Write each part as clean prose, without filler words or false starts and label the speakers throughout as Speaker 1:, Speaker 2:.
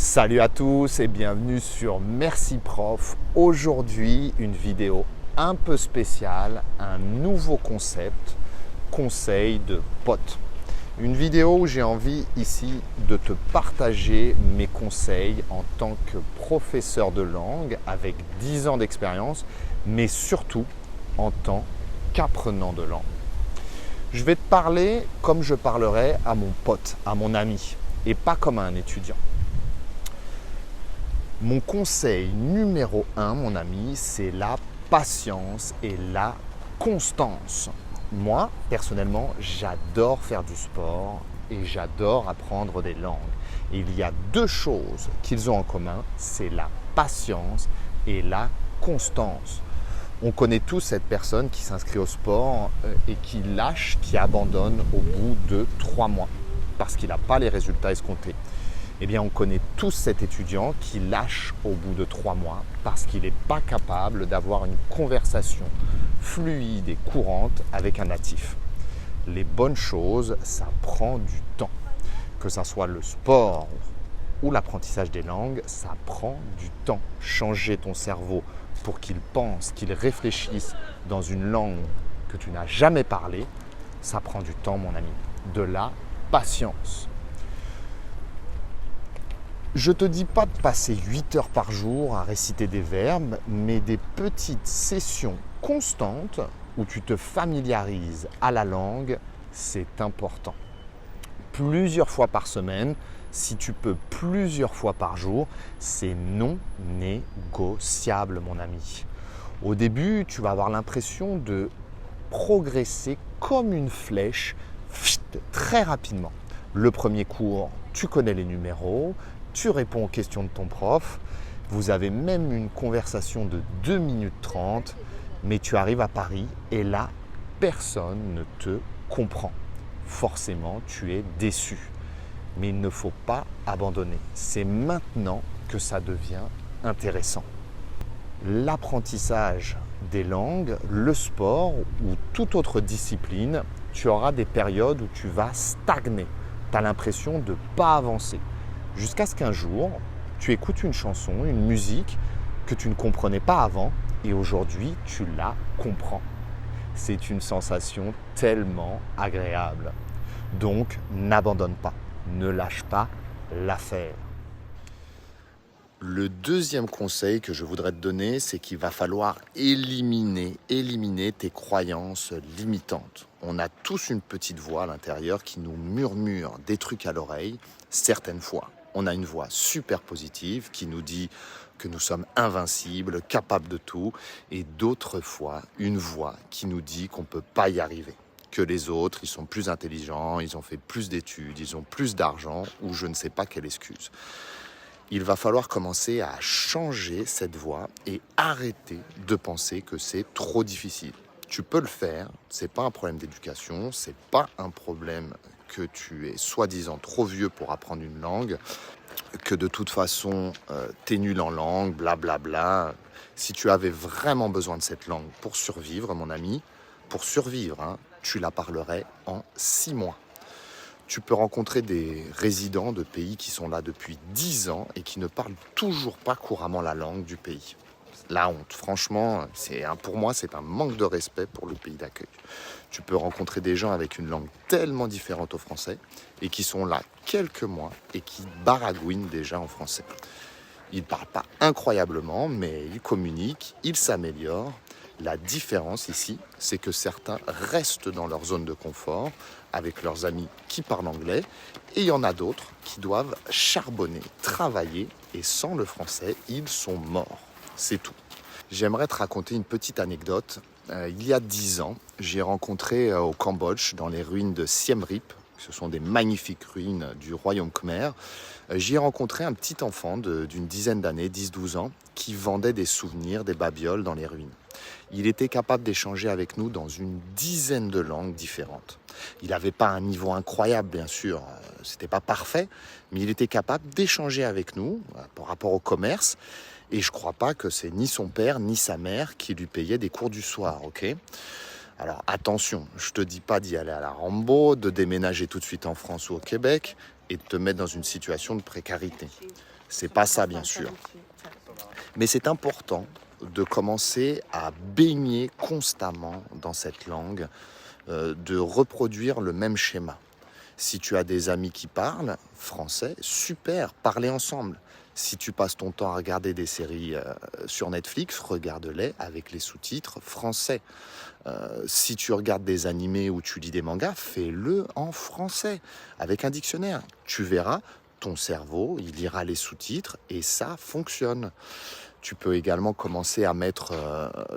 Speaker 1: Salut à tous et bienvenue sur Merci Prof. Aujourd'hui, une vidéo un peu spéciale, un nouveau concept, conseil de pote. Une vidéo où j'ai envie ici de te partager mes conseils en tant que professeur de langue avec 10 ans d'expérience, mais surtout en tant qu'apprenant de langue. Je vais te parler comme je parlerais à mon pote, à mon ami, et pas comme à un étudiant. Mon conseil numéro 1, mon ami, c'est la patience et la constance. Moi, personnellement, j'adore faire du sport et j'adore apprendre des langues. Et il y a deux choses qu'ils ont en commun, c'est la patience et la constance. On connaît tous cette personne qui s'inscrit au sport et qui lâche, qui abandonne au bout de 3 mois parce qu'il n'a pas les résultats escomptés. Eh bien, on connaît tous cet étudiant qui lâche au bout de 3 mois parce qu'il n'est pas capable d'avoir une conversation fluide et courante avec un natif. Les bonnes choses, ça prend du temps. Que ce soit le sport ou l'apprentissage des langues, ça prend du temps. Changer ton cerveau pour qu'il pense, qu'il réfléchisse dans une langue que tu n'as jamais parlé, ça prend du temps, mon ami. De la patience. Je ne te dis pas de passer 8 heures par jour à réciter des verbes, mais des petites sessions constantes où tu te familiarises à la langue, c'est important. Plusieurs fois par semaine, si tu peux plusieurs fois par jour, c'est non négociable, mon ami. Au début, tu vas avoir l'impression de progresser comme une flèche très rapidement. Le premier cours, tu connais les numéros, tu réponds aux questions de ton prof, vous avez même une conversation de 2 minutes 30, mais tu arrives à Paris et là, personne ne te comprend. Forcément, tu es déçu. Mais il ne faut pas abandonner. C'est maintenant que ça devient intéressant. L'apprentissage des langues, le sport ou toute autre discipline, tu auras des périodes où tu vas stagner. Tu as l'impression de ne pas avancer. Jusqu'à ce qu'un jour, tu écoutes une chanson, une musique que tu ne comprenais pas avant et aujourd'hui, tu la comprends. C'est une sensation tellement agréable. Donc, n'abandonne pas, ne lâche pas l'affaire. Le deuxième conseil que je voudrais te donner, c'est qu'il va falloir éliminer tes croyances limitantes. On a tous une petite voix à l'intérieur qui nous murmure des trucs à l'oreille, certaines fois. On a une voix super positive qui nous dit que nous sommes invincibles, capables de tout, et d'autres fois, une voix qui nous dit qu'on ne peut pas y arriver, que les autres, ils sont plus intelligents, ils ont fait plus d'études, ils ont plus d'argent, ou je ne sais pas quelle excuse. Il va falloir commencer à changer cette voix et arrêter de penser que c'est trop difficile. Tu peux le faire, c'est pas un problème d'éducation, c'est pas un problème que tu es soi-disant trop vieux pour apprendre une langue, que de toute façon t'es nul en langue, blablabla. Si tu avais vraiment besoin de cette langue pour survivre, mon ami, pour survivre, tu la parlerais en 6 mois. Tu peux rencontrer des résidents de pays qui sont là depuis 10 ans et qui ne parlent toujours pas couramment la langue du pays. La honte, franchement, pour moi, c'est un manque de respect pour le pays d'accueil. Tu peux rencontrer des gens avec une langue tellement différente au français et qui sont là quelques mois et qui baragouinent déjà en français. Ils ne parlent pas incroyablement, mais ils communiquent, ils s'améliorent. La différence ici, c'est que certains restent dans leur zone de confort avec leurs amis qui parlent anglais et il y en a d'autres qui doivent charbonner, travailler et sans le français, ils sont morts. C'est tout. J'aimerais te raconter une petite anecdote. Il y a 10 ans, j'ai rencontré au Cambodge, dans les ruines de Siem Reap, ce sont des magnifiques ruines du royaume Khmer, j'y ai rencontré un petit enfant d'une dizaine d'années, 10-12 ans, qui vendait des souvenirs, des babioles dans les ruines. Il était capable d'échanger avec nous dans une dizaine de langues différentes. Il n'avait pas un niveau incroyable, bien sûr, c'était pas parfait, mais il était capable d'échanger avec nous par rapport au commerce. Et je crois pas que c'est ni son père ni sa mère qui lui payaient des cours du soir, ok ? Alors attention, je te dis pas d'y aller à la Rambo, de déménager tout de suite en France ou au Québec et de te mettre dans une situation de précarité. C'est pas ça, bien sûr. Mais c'est important de commencer à baigner constamment dans cette langue, de reproduire le même schéma. Si tu as des amis qui parlent français, super, parlez ensemble. Si tu passes ton temps à regarder des séries sur Netflix, regarde-les avec les sous-titres français. Si tu regardes des animés ou tu lis des mangas, fais-le en français, avec un dictionnaire. Tu verras, ton cerveau, il lira les sous-titres et ça fonctionne. Tu peux également commencer à mettre,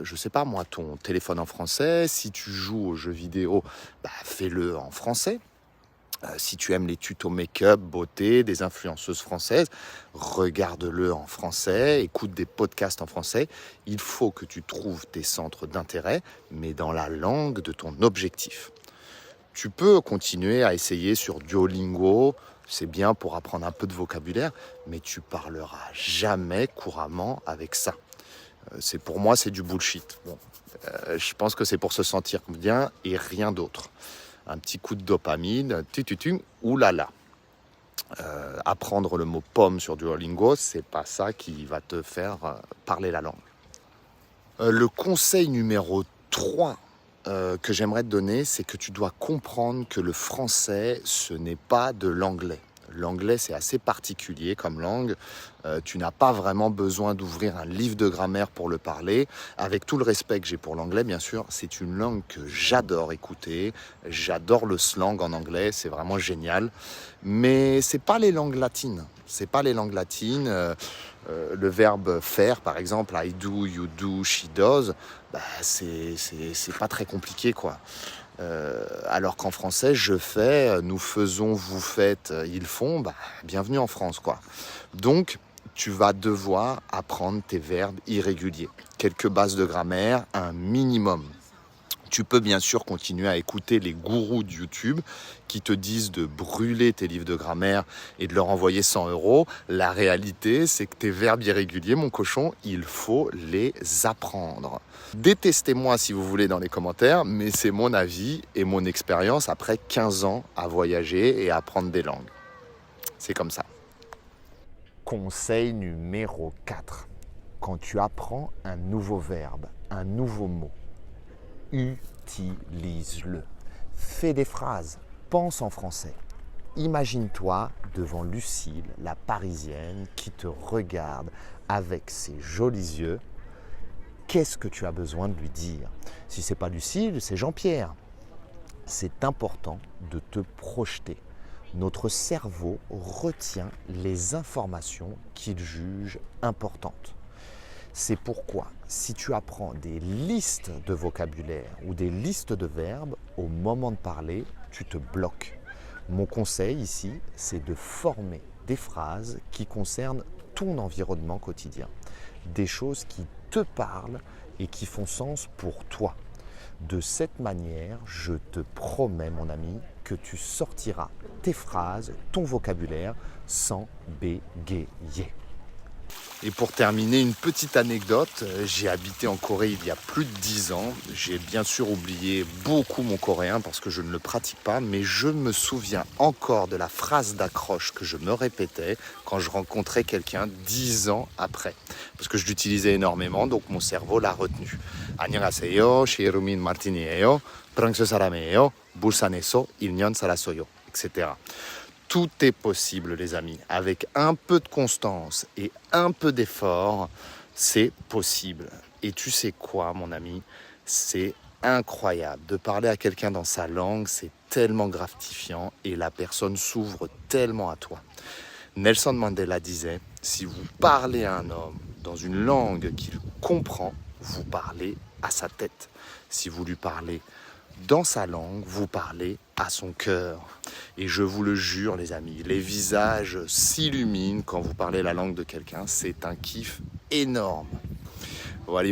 Speaker 1: je sais pas moi, ton téléphone en français. Si tu joues aux jeux vidéo, fais-le en français. Si tu aimes les tutos make-up, beauté, des influenceuses françaises, regarde-le en français, écoute des podcasts en français. Il faut que tu trouves tes centres d'intérêt, mais dans la langue de ton objectif. Tu peux continuer à essayer sur Duolingo, c'est bien pour apprendre un peu de vocabulaire, mais tu parleras jamais couramment avec ça. Pour moi, c'est du bullshit. Bon, je pense que c'est pour se sentir bien et rien d'autre. Un petit coup de dopamine, oulala. Apprendre le mot pomme sur Duolingo, c'est pas ça qui va te faire parler la langue. Le conseil numéro 3 que j'aimerais te donner, c'est que tu dois comprendre que le français, ce n'est pas de l'anglais. L'anglais, c'est assez particulier comme langue. Tu n'as pas vraiment besoin d'ouvrir un livre de grammaire pour le parler. Avec tout le respect que j'ai pour l'anglais, bien sûr, c'est une langue que j'adore écouter. J'adore le slang en anglais, c'est vraiment génial. Mais c'est pas les langues latines. C'est pas les langues latines. Le verbe faire, par exemple, I do, you do, she does, c'est pas très compliqué, quoi. Alors qu'en français, je fais, nous faisons, vous faites, ils font, bienvenue en France, quoi. Donc, tu vas devoir apprendre tes verbes irréguliers. Quelques bases de grammaire, un minimum. Tu peux bien sûr continuer à écouter les gourous de YouTube qui te disent de brûler tes livres de grammaire et de leur envoyer 100 €. La réalité, c'est que tes verbes irréguliers, mon cochon, il faut les apprendre. Détestez-moi si vous voulez dans les commentaires, mais c'est mon avis et mon expérience après 15 ans à voyager et à apprendre des langues. C'est comme ça. Conseil numéro 4. Quand tu apprends un nouveau verbe, un nouveau mot, utilise-le. Fais des phrases, pense en français. Imagine-toi devant Lucille, la Parisienne, qui te regarde avec ses jolis yeux. Qu'est-ce que tu as besoin de lui dire? Si ce n'est pas Lucille, c'est Jean-Pierre. C'est important de te projeter. Notre cerveau retient les informations qu'il juge importantes. C'est pourquoi, si tu apprends des listes de vocabulaire ou des listes de verbes, au moment de parler, tu te bloques. Mon conseil ici, c'est de former des phrases qui concernent ton environnement quotidien. Des choses qui te parlent et qui font sens pour toi. De cette manière, je te promets, mon ami, que tu sortiras tes phrases, ton vocabulaire, sans bégayer. Et pour terminer, une petite anecdote. J'ai habité en Corée il y a plus de 10 ans. J'ai bien sûr oublié beaucoup mon coréen parce que je ne le pratique pas, mais je me souviens encore de la phrase d'accroche que je me répétais quand je rencontrais quelqu'un 10 ans après. Parce que je l'utilisais énormément, donc mon cerveau l'a retenu. 안녕하세요, 시에루민 마르틴이에요. 프랑스 사람이에요. 부산에서 1년 살았어요, etc. Tout est possible, les amis. Avec un peu de constance et un peu d'effort, c'est possible. Et tu sais quoi, mon ami? C'est incroyable. De parler à quelqu'un dans sa langue, c'est tellement gratifiant et la personne s'ouvre tellement à toi. Nelson Mandela disait, si vous parlez à un homme dans une langue qu'il comprend, vous parlez à sa tête. Si vous lui parlez dans sa langue, vous parlez à son cœur. Et je vous le jure, les amis, les visages s'illuminent quand vous parlez la langue de quelqu'un. C'est un kiff énorme. Voilà,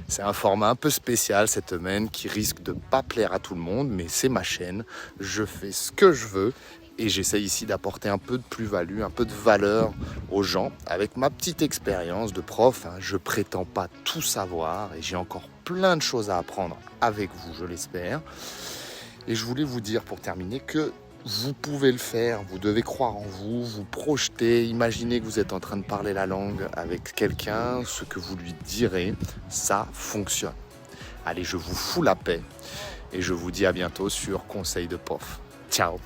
Speaker 1: c'est un format un peu spécial cette semaine qui risque de ne pas plaire à tout le monde, mais c'est ma chaîne. Je fais ce que je veux et j'essaie ici d'apporter un peu de plus-value, un peu de valeur aux gens avec ma petite expérience de prof. Je prétends pas tout savoir et j'ai encore plein de choses à apprendre avec vous, je l'espère. Et je voulais vous dire pour terminer que Vous pouvez le faire, vous devez croire en vous, vous projeter, imaginez que vous êtes en train de parler la langue avec quelqu'un, ce que vous lui direz, ça fonctionne. Allez, je vous fous la paix et je vous dis à bientôt sur Conseil de Pof. Ciao.